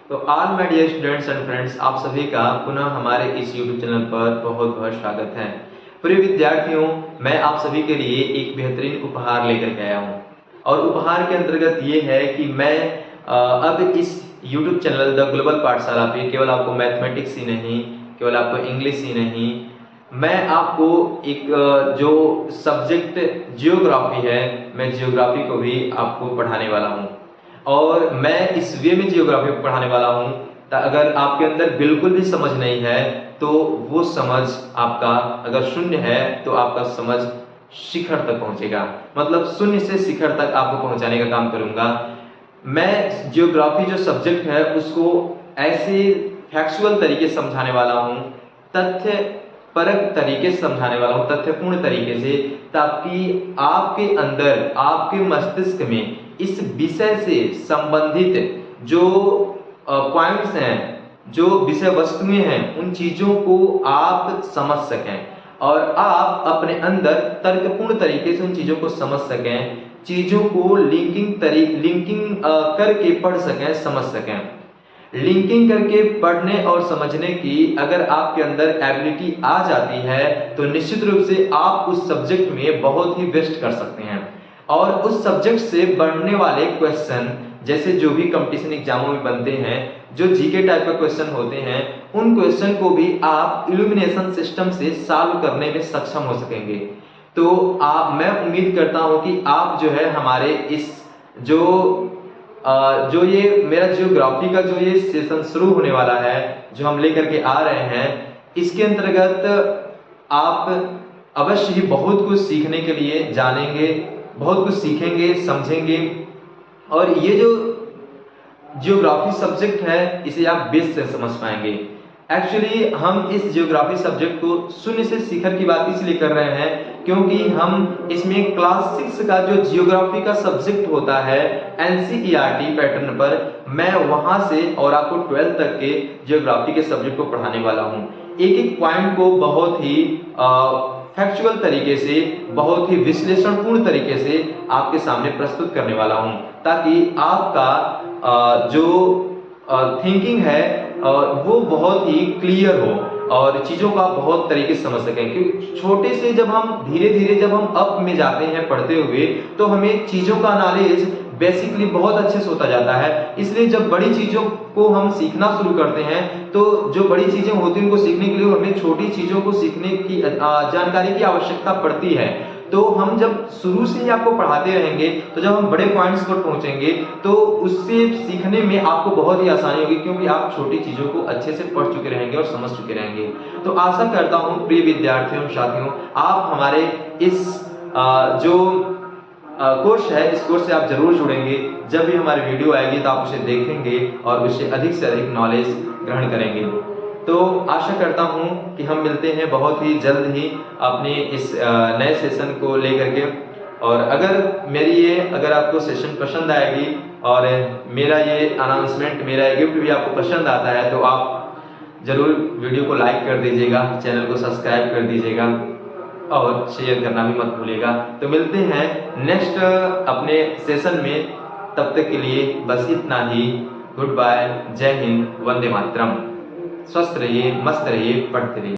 तो all my dear students and friends, आप सभी का पुनः हमारे इस यूट्यूब चैनल पर बहुत बहुत स्वागत है। प्रिय विद्यार्थियों, मैं आप सभी के लिए एक बेहतरीन उपहार लेकर के आया हूँ और उपहार के अंतर्गत ये है कि मैं अब इस यूट्यूब चैनल द ग्लोबल पाठशाला पे केवल आपको मैथमेटिक्स ही नहीं, केवल आपको इंग्लिश ही नहीं, मैं आपको एक जो सब्जेक्ट जियोग्राफी है, मैं जियोग्राफी को भी आपको पढ़ाने वाला हूँ। और मैं इस वे में जियोग्राफी पढ़ाने वाला हूँ अगर आपके अंदर बिल्कुल भी समझ नहीं है तो वो समझ आपका अगर शून्य है तो आपका समझ शिखर तक पहुंचेगा। मतलब शून्य से शिखर तक आपको पहुंचाने का काम करूंगा। मैं जियोग्राफी जो सब्जेक्ट है उसको ऐसे फैक्चुअल तरीके से समझाने वाला हूँ, तथ्य परक तरीके से समझाने वाला हूँ, तथ्यपूर्ण तरीके से, ताकि आपके अंदर, आपके मस्तिष्क में इस विषय से संबंधित जो पॉइंट्स हैं, जो विषय वस्तुएं हैं, उन चीजों को आप समझ सकें और आप अपने अंदर तर्कपूर्ण तरीके से उन चीजों को समझ सकें, चीजों को लिंकिंग करके पढ़ सकें, समझ सकें। लिंकिंग करके पढ़ने और समझने की अगर आपके अंदर एबिलिटी आ जाती है तो निश्चित रूप से आप उस सब्जेक्ट में बहुत ही बेस्ट कर सकते हैं। और उस सब्जेक्ट से बढ़ने वाले क्वेश्चन, जैसे जो भी कंपटीशन एग्जामों में बनते हैं, जो जीके टाइप का क्वेश्चन होते हैं, उन क्वेश्चन को भी आप इल्यूमिनेशन सिस्टम से सॉल्व करने में सक्षम हो सकेंगे। तो मैं उम्मीद करता हूं कि आप जो है हमारे इस जो ये मेरा जियोग्राफी का जो ये सेशन शुरू होने वाला है, जो हम लेकर के आ रहे हैं, इसके अंतर्गत आप अवश्य ही बहुत कुछ सीखने के लिए जानेंगे, बहुत कुछ सीखेंगे, समझेंगे। और ये जो जियोग्राफी सब्जेक्ट है इसे आप बेस से समझ पाएंगे। एक्चुअली हम इस जियोग्राफी सब्जेक्ट को शून्य से शिखर की बात इसलिए कर रहे हैं क्योंकि हम इसमें क्लास 6 का जो जियोग्राफी का सब्जेक्ट होता है एनसीईआरटी पैटर्न पर, मैं वहां से और आपको 12th तक के जियोग्राफी के सब्जेक्ट को पढ़ाने वाला हूं। एक एक पॉइंट को बहुत ही फैक्चुअल तरीके से, बहुत ही विश्लेषणपूर्ण तरीके से आपके सामने प्रस्तुत करने वाला हूं, ताकि आपका जो थिंकिंग है वो बहुत ही क्लियर हो और चीजों को आप बहुत तरीके से समझ सकें। क्योंकि छोटे से जब हम धीरे धीरे जब हम अप में जाते हैं पढ़ते हुए, तो हमें चीजों का नॉलेज बेसिकली बहुत अच्छे से होता जाता है। इसलिए जब बड़ी चीजों को हम सीखना शुरू करते हैं तो जो बड़ी चीजें होती हैं उनको सीखने के लिए हमें छोटी चीजों को सीखने की जानकारी की आवश्यकता पड़ती है। तो हम जब शुरू से ही आपको पढ़ाते रहेंगे तो जब हम बड़े पॉइंट्स पर पहुंचेंगे तो उससे सीखने में आपको बहुत ही आसानी होगी, क्योंकि आप छोटी चीजों को अच्छे से पढ़ चुके रहेंगे और समझ चुके रहेंगे। तो आशा करता हूं प्रिय विद्यार्थियों, साथियों, आप हमारे इस जो कोर्स है, इस कोर्स से आप जरूर जुड़ेंगे। जब भी हमारी वीडियो आएगी तो आप उसे देखेंगे और उससे अधिक से अधिक नॉलेज ग्रहण करेंगे। तो आशा करता हूं कि हम मिलते हैं बहुत ही जल्द ही अपने इस नए सेशन को लेकर के। और अगर आपको सेशन पसंद आएगी और मेरा ये अनाउंसमेंट, मेरा ये गिफ्ट भी आपको पसंद आता है तो आप जरूर वीडियो को लाइक कर दीजिएगा, चैनल को सब्सक्राइब कर दीजिएगा और शेयर करना भी मत भूलिएगा। तो मिलते हैं नेक्स्ट अपने सेशन में, तब तक के लिए बस इतना ही। गुड बाय, जय हिंद, वंदे मातरम। स्वस्थ रहिए, मस्त रहिए, पढ़ते रहिए।